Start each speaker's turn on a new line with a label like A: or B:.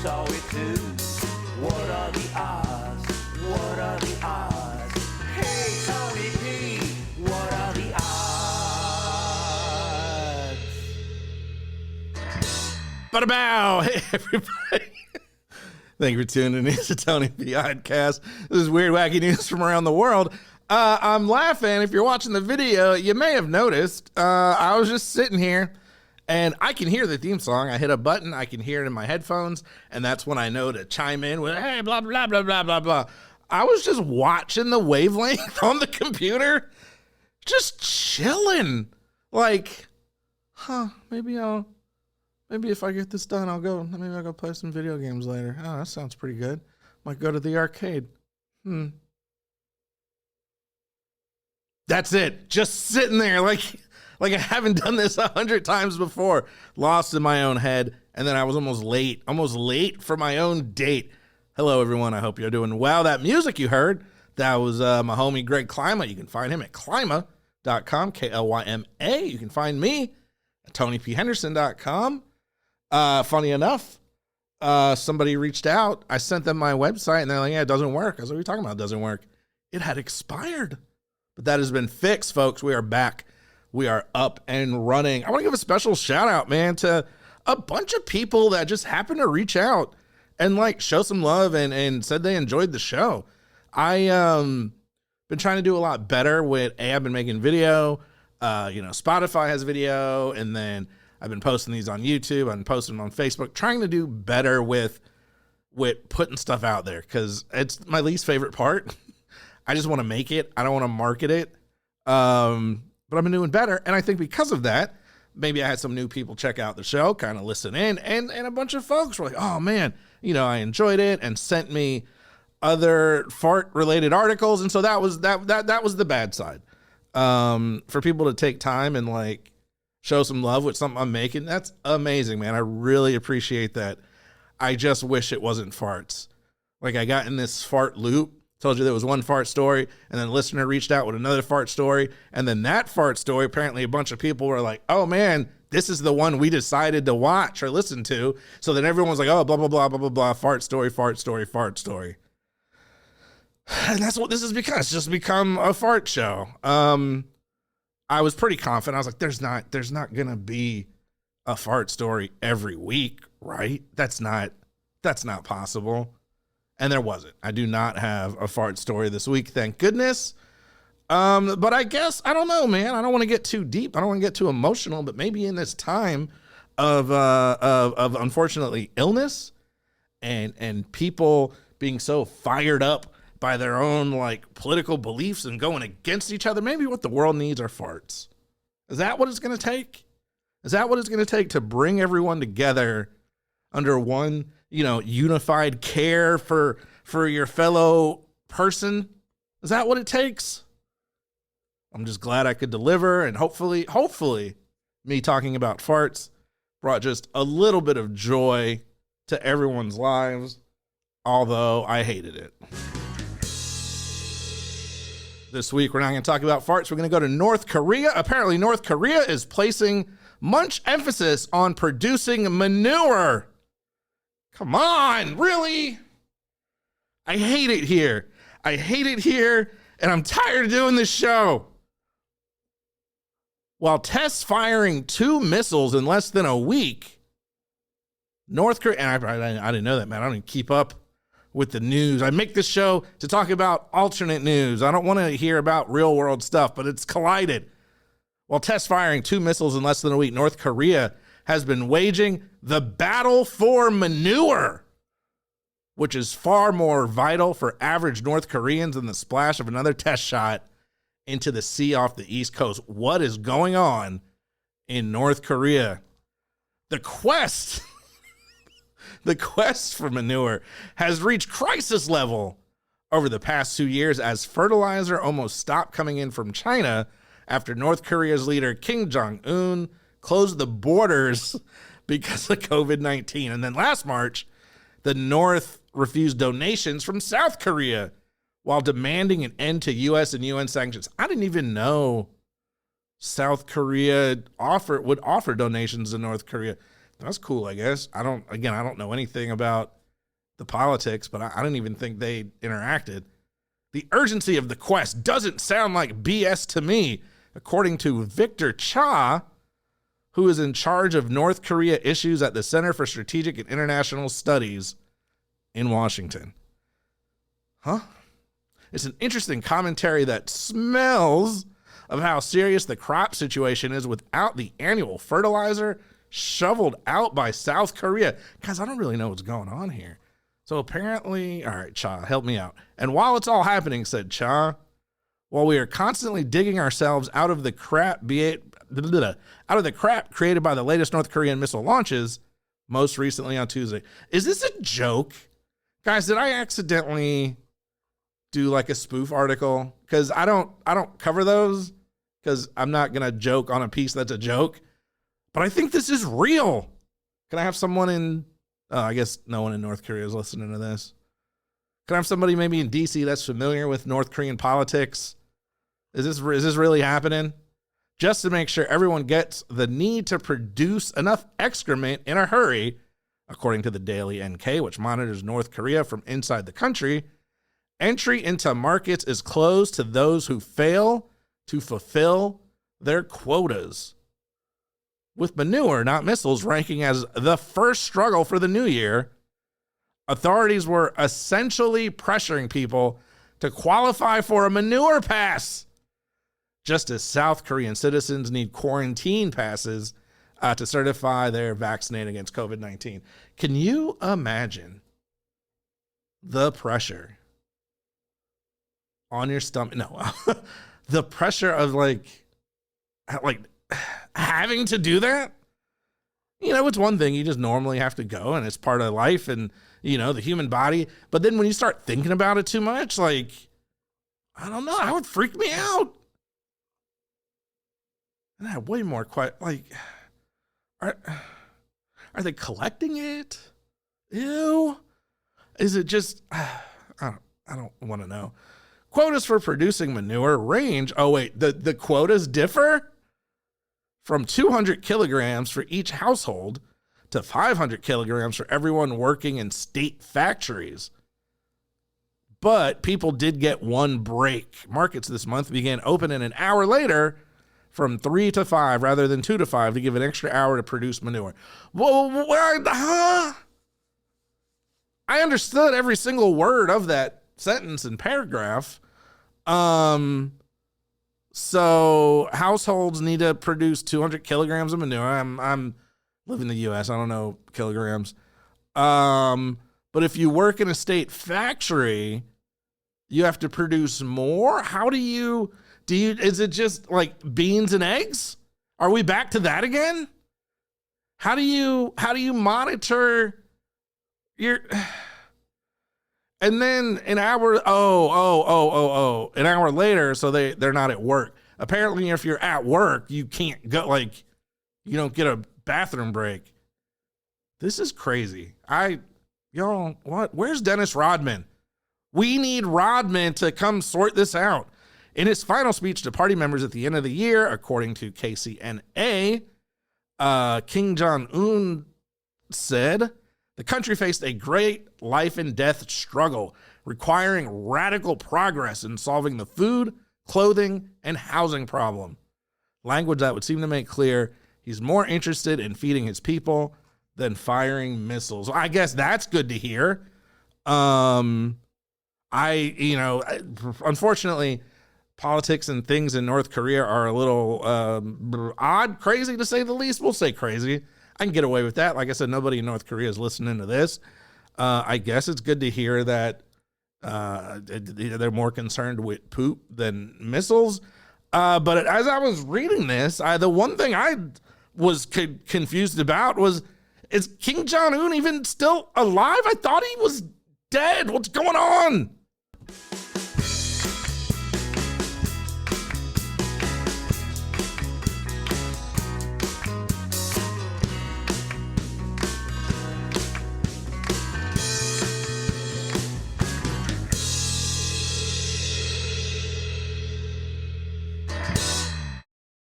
A: saw it too. What are the odds? What are the odds? Hey, Tony P, what are the odds?
B: Ba-da-bow! Hey, everybody. Thank you for tuning in to Tony P Oddcast. This is weird, wacky news from around the world. I'm laughing. If you're watching the video, you may have noticed I was just sitting here, and I can hear the theme song. I hit a button. I can hear it in my headphones, and that's when I know to chime in with, hey, blah, blah, blah, blah, blah, blah. I was just watching the wavelength on the computer, just chilling. Like, maybe if I get this done, maybe I'll go play some video games later. Oh, that sounds pretty good. Might go to the arcade. That's it. Just sitting there like I haven't done this 100 times before. Lost in my own head. And then I was almost late for my own date. Hello, everyone. I hope you're doing well. That music you heard, that was my homie Greg Klima. You can find him at klima.com, K-L-Y-M-A. You can find me at tonyphenderson.com. Funny enough, somebody reached out. I sent them my website, and they're like, yeah, it doesn't work. I was like, what are you talking about? It doesn't work. It had expired. But that has been fixed, folks. We are back. We are up and running. I want to give a special shout out, man, to a bunch of people that just happened to reach out and like show some love and said they enjoyed the show. I been trying to do a lot better with I've been making video. Spotify has video, and then I've been posting these on YouTube. I've been posting them on Facebook, trying to do better with putting stuff out there because it's my least favorite part. I just want to make it. I don't want to market it. But I've been doing better. And I think because of that, maybe I had some new people check out the show, kind of listen in. And a bunch of folks were like, oh, man, I enjoyed it, and sent me other fart-related articles. And so that was the bad side. For people to take time and, like, show some love with something I'm making, that's amazing, man. I really appreciate that. I just wish it wasn't farts. Like, I got in this fart loop. Told you there was one fart story, and then a listener reached out with another fart story, and then that fart story, apparently a bunch of people were like, oh man, this is the one we decided to watch or listen to. So then everyone was like, oh, blah, blah, blah, blah, blah, blah, fart story, fart story, fart story. And that's what this has become. It's just become a fart show. I was pretty confident. I was like, there's not gonna be a fart story every week, right? That's not possible. And there wasn't. I do not have a fart story this week, thank goodness. But I guess, I don't know, man. I don't want to get too deep. I don't want to get too emotional, but maybe in this time of unfortunately illness and people being so fired up by their own like political beliefs and going against each other, maybe what the world needs are farts. Is that what it's going to take? Is that what it's going to take to bring everyone together under one, unified care for your fellow person? Is that what it takes? I'm just glad I could deliver, and hopefully me talking about farts brought just a little bit of joy to everyone's lives, although I hated it. This week, we're not going to talk about farts. We're going to go to North Korea. Apparently, North Korea is placing much emphasis on producing manure. Come on, really? I hate it here. And I'm tired of doing this show. While tests firing 2 missiles in less than a week, North Korea, and I didn't know that, man. I don't even keep up with the news. I make this show to talk about alternate news. I don't want to hear about real world stuff, but it's collided. While test firing 2 missiles in less than a week, North Korea has been waging the battle for manure, which is far more vital for average North Koreans than the splash of another test shot into the sea off the East Coast. What is going on in North Korea? The quest for manure has reached crisis level over the past 2 years as fertilizer almost stopped coming in from China after North Korea's leader Kim Jong-un closed the borders because of COVID-19. And then last March, the North refused donations from South Korea while demanding an end to U.S. and UN sanctions. I didn't even know South Korea would offer donations to North Korea. That's cool, I guess. I don't know anything about the politics, but I didn't even think they interacted. The urgency of the quest doesn't sound like BS to me, according to Victor Cha, who is in charge of North Korea issues at the Center for Strategic and International Studies in Washington. Huh? It's an interesting commentary that smells of how serious the crop situation is without the annual fertilizer shoveled out by South Korea. Guys, I don't really know what's going on here. So apparently, all right, Cha, help me out. And while it's all happening, said Cha, while we are constantly digging ourselves out of the crap, created by the latest North Korean missile launches, most recently on Tuesday. Is this a joke? Guys, did I accidentally do like a spoof article? Because I don't cover those, because I'm not gonna joke on a piece that's a joke. But I think this is real. Can I have someone in, I guess no one in North Korea is listening to this. Can I have somebody maybe in DC that's familiar with North Korean politics? Is this really happening? Just to make sure everyone gets the need to produce enough excrement in a hurry, according to the Daily NK, which monitors North Korea from inside the country, entry into markets is closed to those who fail to fulfill their quotas. With manure, not missiles, ranking as the first struggle for the new year, authorities were essentially pressuring people to qualify for a manure pass, just as South Korean citizens need quarantine passes to certify they're vaccinated against COVID-19. Can you imagine the pressure on your stomach? No, the pressure of like having to do that. You know, it's one thing, you just normally have to go and it's part of life and, you know, the human body. But then when you start thinking about it too much, like, I don't know, that would freak me out. And I have way more like, are they collecting it? Ew. Is it just, I don't want to know. Quotas for producing manure range. Oh wait, the quotas differ from 200 kilograms for each household to 500 kilograms for everyone working in state factories. But people did get one break. Markets this month began opening an hour later from 3 to 5 rather than 2 to 5 to give an extra hour to produce manure. Whoa, huh? I understood every single word of that sentence and paragraph. So households need to produce 200 kilograms of manure. I'm live in the U.S. I don't know kilograms. But if you work in a state factory, you have to produce more. How do you, is it just like beans and eggs? Are we back to that again? How do you monitor your, and then an hour, an hour later, so they're not at work. Apparently, if you're at work, you can't go, like, you don't get a bathroom break. This is crazy. What? Where's Dennis Rodman? We need Rodman to come sort this out. In his final speech to party members at the end of the year, according to KCNA, Kim Jong-un said, the country faced a great life and death struggle, requiring radical progress in solving the food, clothing, and housing problem. Language that would seem to make clear he's more interested in feeding his people than firing missiles. I guess that's good to hear. Unfortunately, politics and things in North Korea are a little odd, crazy to say the least. We'll say crazy. I can get away with that. Like I said, nobody in North Korea is listening to this. I guess it's good to hear that they're more concerned with poop than missiles. But as I was reading this, the one thing I was confused about was, is Kim Jong-un even still alive? I thought he was dead. What's going on?